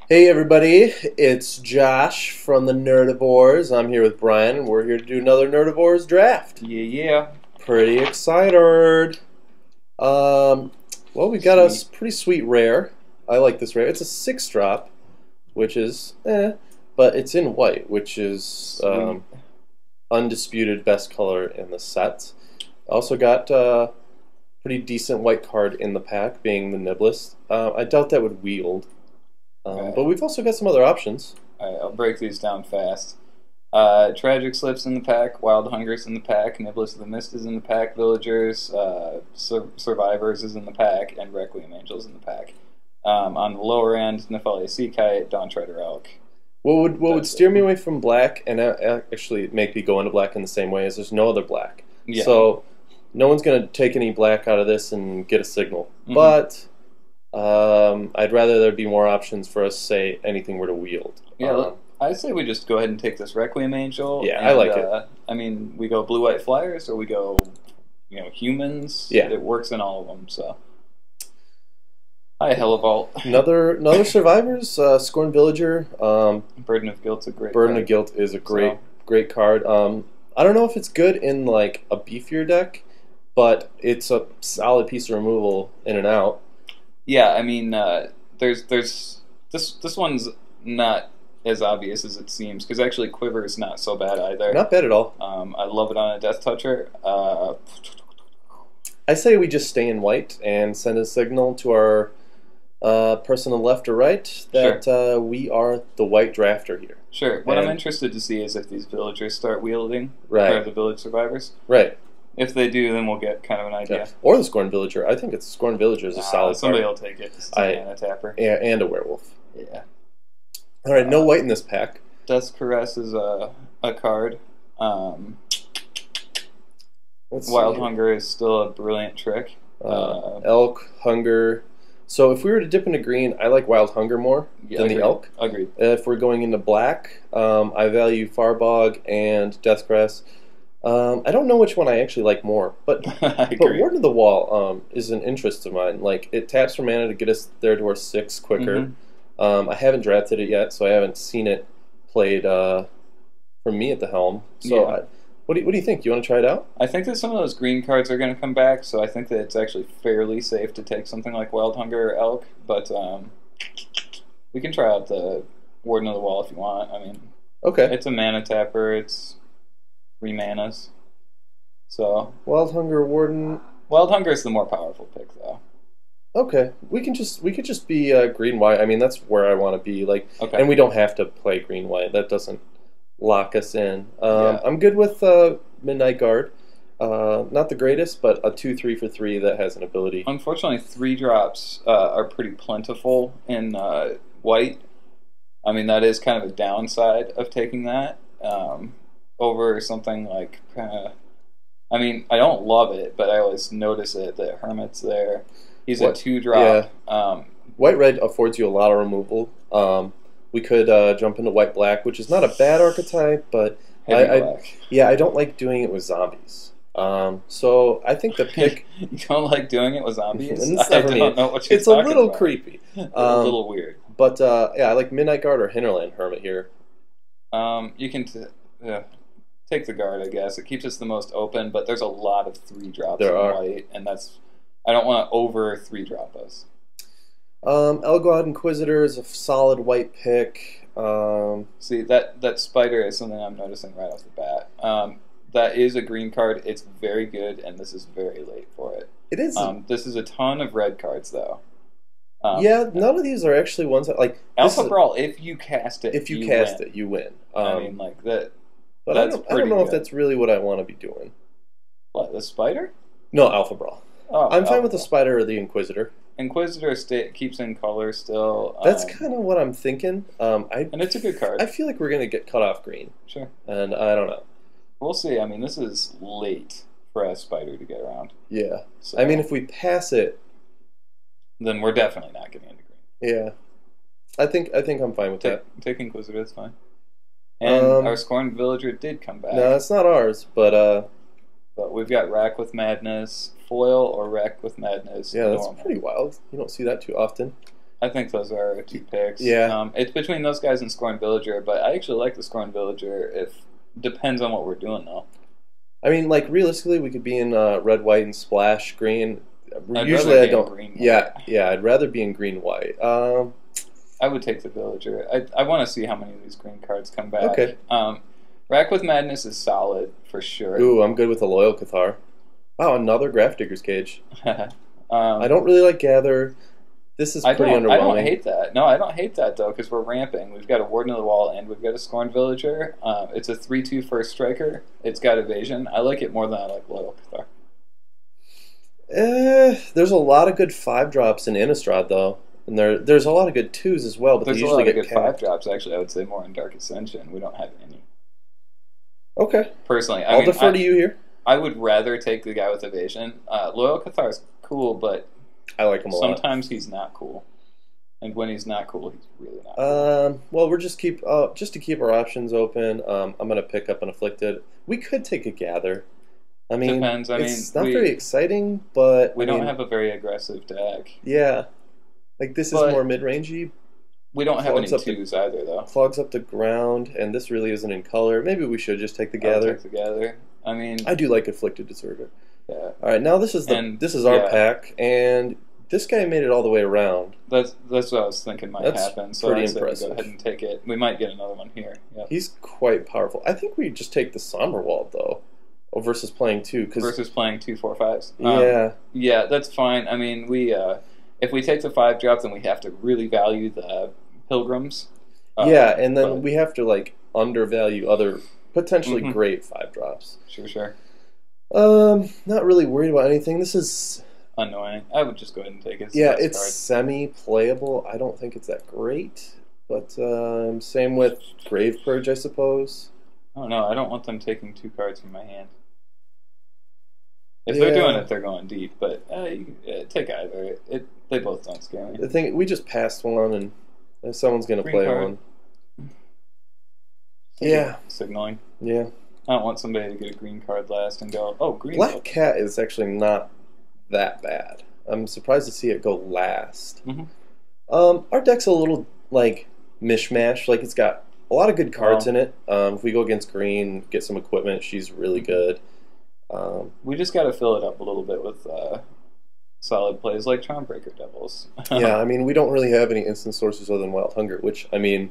Hey everybody, it's Josh from the Nerdivores. I'm here with Brian, and we're here to do another Nerdivores draft. Yeah. Pretty excited. Um, well, we got a pretty sweet rare. I like this rare. It's a 6-drop, which is but it's in white, which is Sweet. undisputed best color in the set. Also got a pretty decent white card in the pack, being the Nibblest. I doubt that would wield. But we've also got some other options. Alright, I'll break these down fast. Tragic Slips in the pack, Wild Hunger's in the pack, Nibblest of the Mist is in the pack, Villagers, Survivors is in the pack, and Requiem Angels in the pack. On the lower end, Nephalia Sea Kite, Dawn Treader Elk. What would steer me away from black and actually make me go into black in the same way is there's no other black. Yeah. So no one's going to take any black out of this and get a signal. Mm-hmm. But I'd rather there be more options for us, say, anything were to wield. Yeah, I'd say we just go ahead and take this Requiem Angel. Yeah, and, I like it. I mean, we go blue-white flyers, or we go, humans. Yeah. It works in all of them, so. Hi, Hellevault. Another Survivors, Scorn Villager. Burden of Guilt's a great Burden card. of Guilt is a great card. I don't know if it's good in like a beefier deck, but it's a solid piece of removal in and out. Yeah, I mean, there's this one's not as obvious as it seems, because actually Quiver is not so bad either. Not bad at all. I love it on a Death Toucher. I say we just stay in white and send a signal to our person on the left or right that we are the white drafter here. Sure. What I'm interested to see is if these villagers start wielding, or the village survivors. Right. If they do, then we'll get kind of an idea. Yeah. Or the Scorn Villager. I think it's Scorn Villager is a solid somebody card. will take it. It's a mana tapper. Yeah, and a werewolf. Yeah. All right, no white in this pack. Death's Caress is a card. Wild Hunger is still a brilliant trick. Elk, Hunger. So if we were to dip into green, I like Wild Hunger more than the Elk. Agreed. If we're going into black, I value Farbog and Deathcrest. I don't know which one I actually like more, but Warden of the Wall is an interest of mine. Like, it taps for mana to get us there to our 6 quicker. I haven't drafted it yet, so I haven't seen it played from me at the helm. So, what do you think? You want to try it out? I think that some of those green cards are going to come back, so I think that it's actually fairly safe to take something like Wild Hunger or Elk, but we can try out the Warden of the Wall if you want. I mean, it's a mana tapper. It's 3 manas. So Wild Hunger, Warden. Wild Hunger is the more powerful pick, though. Okay, we could just be green white. I mean, that's where I want to be. Like, and we don't have to play green white. That doesn't lock us in. I'm good with Midnight Guard. Not the greatest, but a 2/3 for 3 that has an ability. Unfortunately, 3 drops are pretty plentiful in white. I mean, that is kind of a downside of taking that over something like. I mean, I don't love it, but I always notice it. That Hermit's there. He's a 2-drop. Yeah. White-red affords you a lot of removal. We could jump into white-black, which is not a bad archetype, but I don't like doing it with zombies. So I think the pick. You don't like doing it with zombies? I don't know what you're It's a little creepy. A little weird. But I like Midnight Guard or Hinterland Hermit here. You can take the guard, I guess. It keeps us the most open, but there's a lot of 3 drops in white, and I don't want to over 3 drop us. Elgod Inquisitor is a solid white pick. See, that spider is something I'm noticing right off the bat. That is a green card. It's very good, and this is very late for it. It is. This is a ton of red cards, though. None of these are actually ones that, like... Alpha Brawl, if you cast it, you win. I mean, like, that... But I don't know if that's really what I want to be doing. What, the spider? No, Alpha Brawl. Oh, I'm fine with the spider or the Inquisitor. Inquisitor keeps in color still. That's kind of what I'm thinking. And it's a good card. I feel like we're going to get cut off green. Sure. And I don't know. We'll see. I mean, this is late for a spider to get around. Yeah. So, I mean, if we pass it... Then we're definitely not getting into green. Yeah. I think I'm fine with that. Take Inquisitor, that's fine. And our Scorned Villager did come back. No, it's not ours, but we've got Rack with Madness, Foil or Wreck with Madness. Yeah, that's pretty wild. You don't see that too often. I think those are our 2 picks. Yeah. It's between those guys and Scorn Villager, but I actually like the Scorn Villager. If depends on what we're doing though. I mean, like realistically, we could be in red, white, and splash green. I'd Usually, rather I be in don't. green, Yeah, white. yeah. I'd rather be in green, white. I would take the Villager. I want to see how many of these green cards come back. Okay. Rack with Madness is solid for sure. Ooh, I'm good with a Loyal Cathar. Wow, another Grafdigger's Cage. I don't really like Gather. This is pretty underwhelming. I don't hate that. No, I don't hate that though, because we're ramping. We've got a Warden of the Wall and we've got a Scorn Villager. It's a 3/2 first striker. It's got evasion. I like it more than I like Loyal Cathar. There's a lot of good 5-drops in Innistrad though, and there's a lot of good 2s as well. But There's they a usually lot of get good capped. 5-drops. Actually, I would say more in Dark Ascension. We don't have any. Okay. Personally, I'll defer to you here. I would rather take the guy with evasion. Loyal Cathar is cool, but I like him a lot. sometimes he's not cool. And when he's not cool, he's really not cool. Well, we're just to keep our options open. I'm gonna pick up an Afflicted. We could take a Gather. I mean, Depends. it's not very exciting, but we don't have a very aggressive deck. Yeah, like this is more mid-rangey. We don't have any 2s either, though. Clogs up the ground, and this really isn't in color. Maybe we should just take the Gather. Take the Gather. I mean, I do like Afflicted Deserter. Yeah. All right, now this is our pack, and this guy made it all the way around. That's what I was thinking might happen. So pretty I said impressive. Go ahead and take it. We might get another one here. Yep. He's quite powerful. I think we just take the Somberwald though, versus playing 2. Versus playing 2 4/5s. Yeah. Yeah, that's fine. I mean, if we take the 5-drop, then we have to really value the Pilgrims. Yeah, and then we have to like undervalue other potentially great 5-drops. Sure. Not really worried about anything. This is annoying. I would just go ahead and take it. It's semi-playable. I don't think it's that great, but same with Grave Purge, I suppose. Oh no, I don't want them taking 2 cards from my hand. If they're doing it, they're going deep. But take either. They both don't scare me. The thing, we just passed one, and someone's gonna play one. Yeah. Signaling. Yeah. I don't want somebody to get a green card last and go, oh, green. Black Cat is actually not that bad. I'm surprised to see it go last. Our deck's a little like mishmash. Like it's got a lot of good cards in it. If we go against green, get some equipment, she's really good. We just got to fill it up a little bit with solid plays like Charmbreaker Devils. Yeah, I mean, we don't really have any instant sources other than Wild Hunger, which, I mean,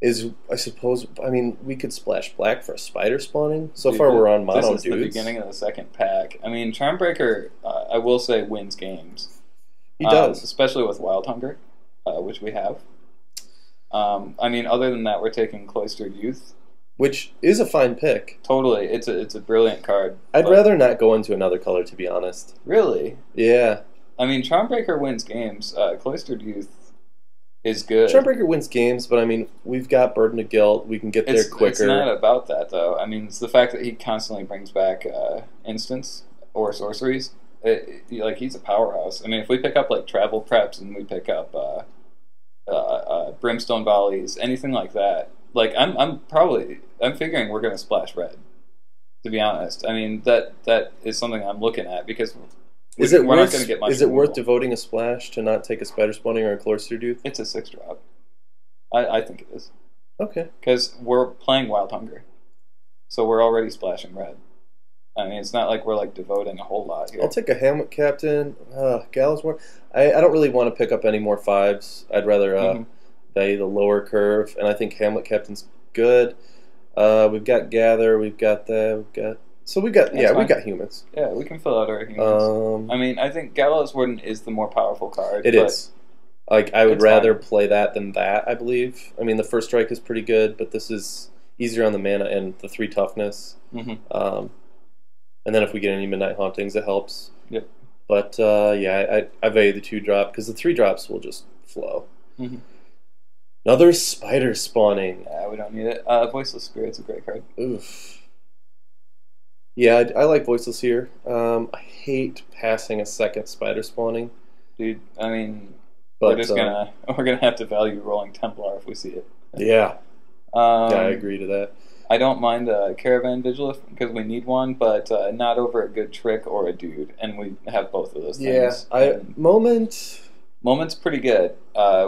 is, I suppose, I mean, we could splash black for a spider spawning. So far, we're on mono dudes. This is the beginning of the second pack. I mean, Charmbreaker, I will say, wins games. He does. Especially with Wild Hunger, which we have. I mean, other than that, we're taking Cloistered Youth. Which is a fine pick. Totally. It's a brilliant card. I'd rather not go into another color, to be honest. Really? Yeah. I mean, Charmbreaker wins games. Cloistered Youth is good. Charmbreaker wins games, but I mean, we've got Burden of Guilt. We can get there quicker. It's not about that, though. I mean, it's the fact that he constantly brings back instants or sorceries. Like, he's a powerhouse. I mean, if we pick up, like, Travel Preps and we pick up Brimstone Volleys, anything like that, like, I'm figuring we're going to splash red, to be honest. I mean, that is something I'm looking at, because we're not going to get much. Is it worth devoting a splash to not take a Spider Spawning or a Cloistered Youth? It's a 6-drop. I think it is. Okay. Because we're playing Wild Hunger, so we're already splashing red. I mean, it's not like we're like devoting a whole lot here. I'll take a Hamlet Captain. Gallows War. I don't really want to pick up any more 5s. I'd rather value the lower curve, and I think Hamlet Captain's good. We've got Gather. We've got that. We got humans. Yeah, we can fill out our humans. I mean, I think Gallows Warden is the more powerful card. It is. Like, I would rather play that than that, I believe. I mean, the first strike is pretty good, but this is easier on the mana and the 3 toughness. And then if we get any Midnight Hauntings, it helps. Yep. But, I value the 2-drop, because the 3-drops will just flow. Another Spider Spawning. Yeah, we don't need it. Voiceless Spirit's a great card. Oof. Yeah, I like Voiceless here. I hate passing a second Spider Spawning. Dude, I mean, we're gonna have to value rolling Templar if we see it. Yeah. I agree to that. I don't mind Caravan Vigil because we need one, but not over a good trick or a dude, and we have both of those things. Yeah, moment Moment's pretty good.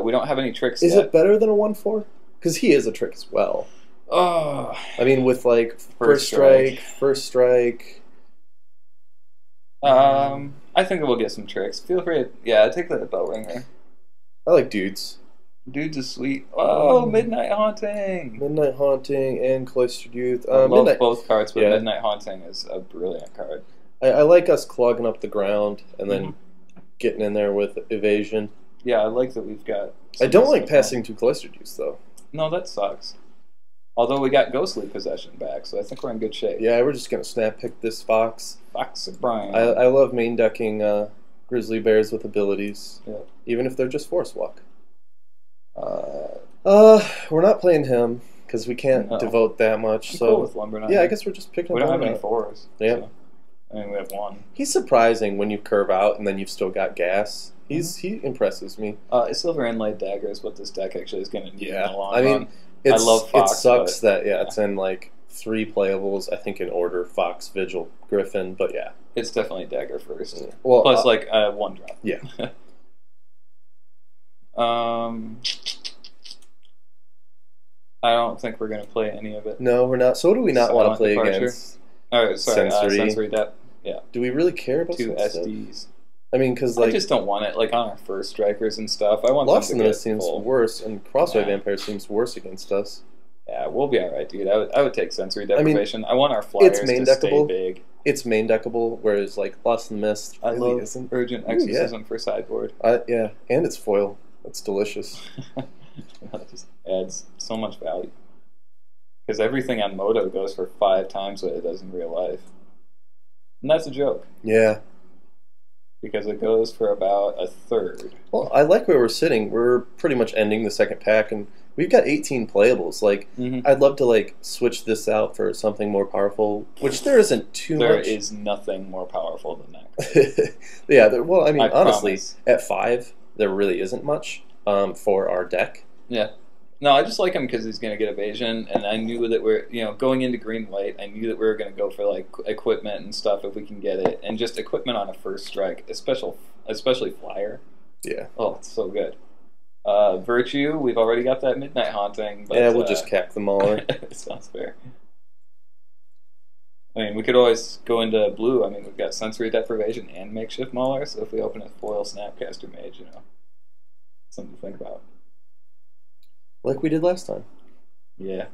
We don't have any tricks Is yet. it better than a 1/4? Because he is a trick as well. Oh, I mean, with like first strike, first strike. I think we'll get some tricks. Feel free to, yeah, take the bell ringer. I like dudes. Dudes is sweet. Oh, Midnight Haunting. Midnight Haunting and Cloistered Youth. I love Midnight, both cards, but Midnight Haunting is a brilliant card. I like us clogging up the ground and then getting in there with evasion. Yeah, I like that we've got... I don't like passing 2 Cloistered Youths, though. No, that sucks. Although we got Ghostly Possession back, so I think we're in good shape. Yeah, we're just going to snap pick this Fox. Fox O'Brien. I love main decking Grizzly Bears with abilities, even if they're just Force Walk. We're not playing him because we can't devote that much. I'm so cool with Lumber Knight. Yeah, I guess we're just picking. We don't have any 4s. Yeah, so, I mean we have 1. He's surprising when you curve out and then you've still got gas. He impresses me. A Silver Inlaid Dagger is what this deck actually is going to need in the long run. I love Fox. It sucks that it's in like 3 playables. I think in order: Fox, Vigil, Griffin. But yeah, it's definitely Dagger first. Yeah. Well, plus like 1 drop. Yeah. I don't think we're going to play any of it. No, we're not. So what do we not want to play against? Oh, sorry, Sensory Depth. Yeah. Do we really care about 2 SDs? I mean, because like I just don't want it like on our first strikers and stuff. I want Lost them in to this get seems full. worse, and Crossway Vampire seems worse against us. Yeah, we'll be all right, dude. I would take Sensory Deprivation. I want our flyers to stay big. It's main deckable, whereas like Lost in the Mist really I love isn't. Urgent Exorcism for sideboard. Yeah, and it's foil. That's delicious. That just adds so much value. Because everything on Moto goes for 5 times what it does in real life. And that's a joke. Yeah. Because it goes for about 1/3. Well, I like where we're sitting. We're pretty much ending the second pack, and we've got 18 playables. Like, I'd love to like switch this out for something more powerful, which there isn't too much. There is nothing more powerful than that. Yeah, well, I mean, honestly, promise. at 5, there really isn't much for our deck. Yeah. No, I just like him because he's going to get evasion, and I knew that we're, going into green-white, I knew that we were going to go for, like, equipment and stuff if we can get it, and just equipment on a first strike, especially flyer. Yeah. Oh, it's so good. Virtue, we've already got that Midnight Haunting. But, yeah, we'll just cap them all. Sounds fair. I mean, we could always go into blue. I mean, we've got Sensory Deprivation and Makeshift Mauler, so if we open a foil Snapcaster Mage, something to think about. Like we did last time. Yeah.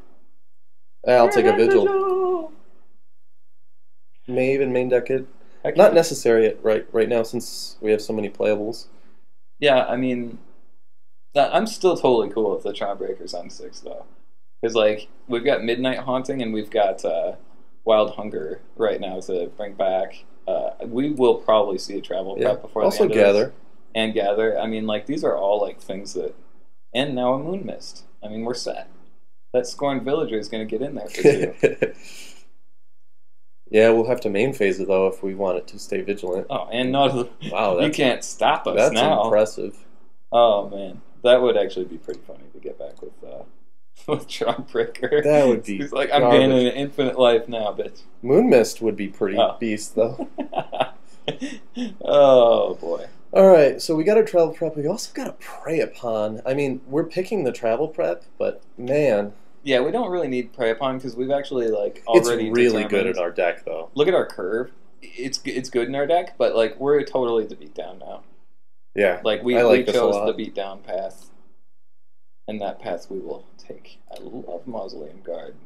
I'll take a Vigil. May even main deck it. Not necessary right now since we have so many playables. Yeah, I mean, I'm still totally cool with the Charm Breakers on 6, though. Because, like, we've got Midnight Haunting and we've got Wild Hunger right now to bring back. We will probably see a travel prep before the end of Gather. This. And Gather. I mean, like, these are all, like, things that... And now a Moon Mist. I mean, we're set. That Scorned Villager is going to get in there for 2. Yeah, we'll have to main phase it, though, if we want it to stay vigilant. Oh, and wow, you can't stop us that's now. That's impressive. Oh, man. That would actually be pretty funny to get back with Charm Breaker. That would be He's like, I'm gaining an infinite life now, bitch. Moon Mist would be pretty beast, though. Oh, boy. Alright, so we got our travel prep. We also got a Prey Upon. I mean, we're picking the travel prep, but man. Yeah, we don't really need Prey Upon because we've actually, like, already It's really good in our deck, though. Look at our curve. It's good in our deck, but, like, we're totally the beatdown now. Yeah, like, we chose the beatdown path, and that path we will take. I love Mausoleum Guard.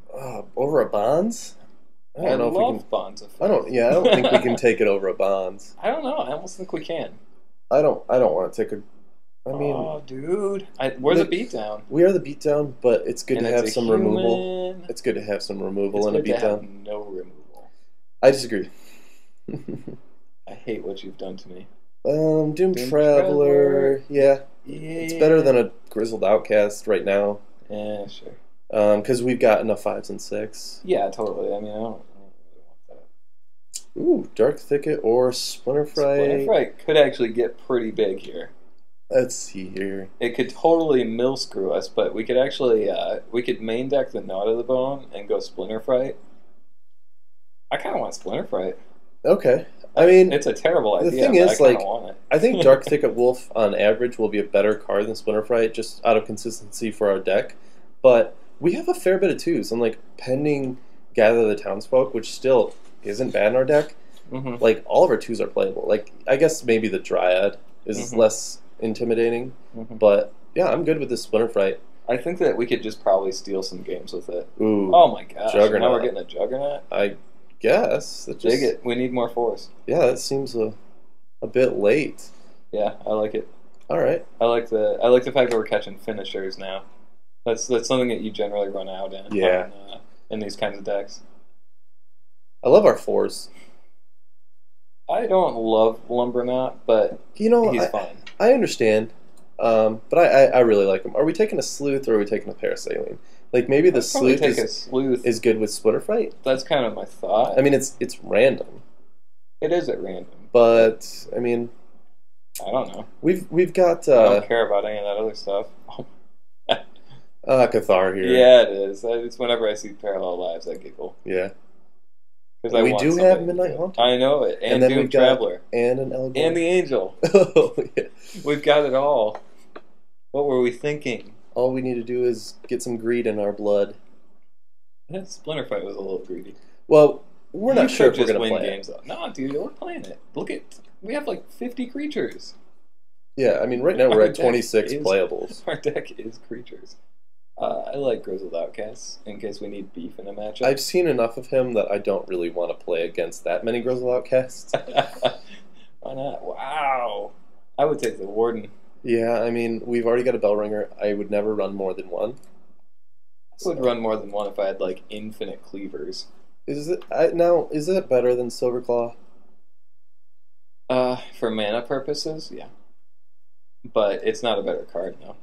Over a Bonds? I love Bonds. I don't think we can take it over a Bonds. I don't know. I almost think we can. I don't want to take a... I mean... Oh, dude. We're the beatdown. We are the beatdown, but it's good to have some removal. It's good to have some removal in a beatdown. It's good to have no removal. I disagree. I hate what you've done to me. Doom Traveler. Yeah. It's better than a Grizzled Outcast right now. Yeah, sure. Because we've got enough 5s and 6. Yeah, totally. I mean, I don't really want that. Ooh, Dark Thicket or Splinterfright. Splinterfright could actually get pretty big here. Let's see here. It could totally mill screw us, but we could actually we could main deck the Knot of the Bone and go Splinterfright. I kind of want Splinterfright. Okay. I mean, it's a terrible idea. The thing but is, I kind like, of want it. I think Dark Thicket Wolf on average will be a better card than Splinterfright just out of consistency for our deck. But we have a fair bit of twos, and like pending Gather the Townsfolk, which still isn't bad in our deck. Like all of our twos are playable. Like I guess maybe the Dryad is less intimidating, but yeah, I'm good with this Splinterfright. I think that we could just probably steal some games with it. Ooh, oh my gosh! Juggernaut. Now we're getting a Juggernaut. I guess that just dig it. We need more force. Yeah, that seems a bit late. Yeah, I like it. All right. I like the fact that we're catching finishers now. That's something that you generally run out in. Yeah. In these kinds of decks. I love our fours. I don't love Lumberknot, but he's fine. I understand, but I really like him. Are we taking a Sleuth or are we taking a Parasaline? Like maybe the Sleuth is good with Splinterfright. That's kind of my thought. I mean, it's random. It is at random, but I mean, I don't know. We've got. I don't care about any of that other stuff. Cathar here. Yeah, it is. It's whenever I see Parallel Lives, I giggle. Yeah. Because we do have Midnight Haunter. I know it, and then Doom Traveler, and an Elgor, and the Angel. Oh yeah, we've got it all. What were we thinking? All we need to do is get some greed in our blood. That Splinterfight was a little greedy. Well, we're not sure if we're going to play games. No, dude, we're playing it. Look at we have like 50 creatures. Yeah, I mean, right now we're at 26 playables. Our deck is creatures. I like Grizzled Outcasts in case we need beef in a matchup. I've seen enough of him that I don't really want to play against that many Grizzled Outcasts. Why not? Wow. I would take the Warden. Yeah, I mean, we've already got a Bellringer. I would never run more than one. I would run more than one if I had, like, infinite cleavers. Is that better than Silverclaw? For mana purposes, yeah. But it's not a better card, no.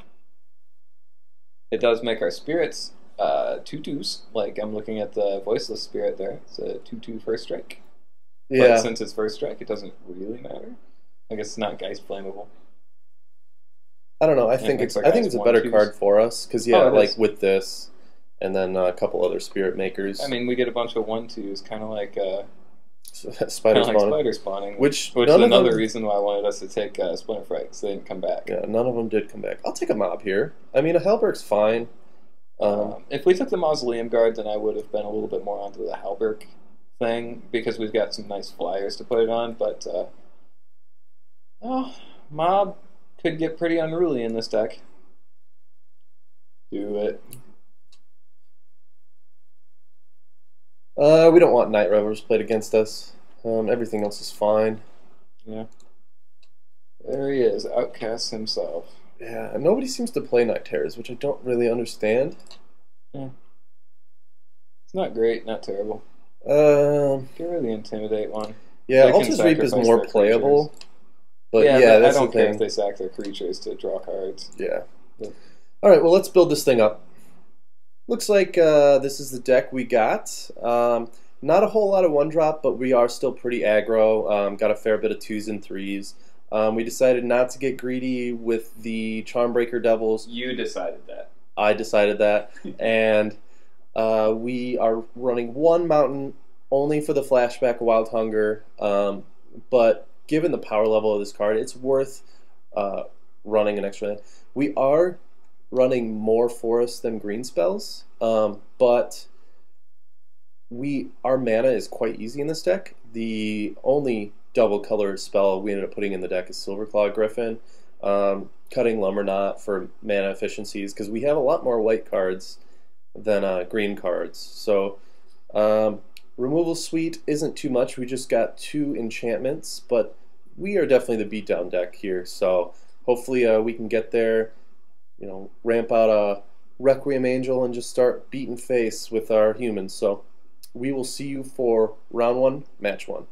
It does make our spirits 2/2s. Like, I'm looking at the Voiceless Spirit there. It's a 2/2 first strike. Yeah. But since it's first strike, it doesn't really matter. I guess it's not Geist Flammable. I don't know. I think it's a better card for us because like with this, and then a couple other Spirit Makers. I mean, we get a bunch of 1/2s, kind of like Spider Spawning, which is another reason why I wanted us to take Splinterfright because they didn't come back. Yeah, none of them did come back. I'll take a Mob here. I mean, a Hellberg's fine. If we took the Mausoleum Guard, then I would have been a little bit more onto the Hellberg thing because we've got some nice flyers to put it on. But Mob could get pretty unruly in this deck. Do it. We don't want Night Rovers played against us. Everything else is fine. Yeah. There he is, Outcast himself. Yeah, and nobody seems to play Night Terrors, which I don't really understand. Yeah. It's not great, not terrible. Get rid of the Intimidate one. Yeah, Altar's Reap is more playable. But yeah, that's I don't care if they sack their creatures to draw cards. Yeah. Alright, well, let's build this thing up. Looks like this is the deck we got. Not a whole lot of 1-drop, but we are still pretty aggro. Got a fair bit of 2s and 3s. We decided not to get greedy with the Charmbreaker Devils. You decided that. I decided that. And we are running 1 Mountain only for the flashback of Wild Hunger. But given the power level of this card, it's worth running an extra. We are running more forest than green spells, but our mana is quite easy in this deck. The only double colored spell we ended up putting in the deck is Silverclaw Griffin, cutting Lumberknot for mana efficiencies because we have a lot more white cards than green cards. So removal suite isn't too much. We just got 2 enchantments, but we are definitely the beatdown deck here. So hopefully we can get there. Ramp out a Requiem Angel and just start beating face with our humans. So we will see you for round 1, match 1.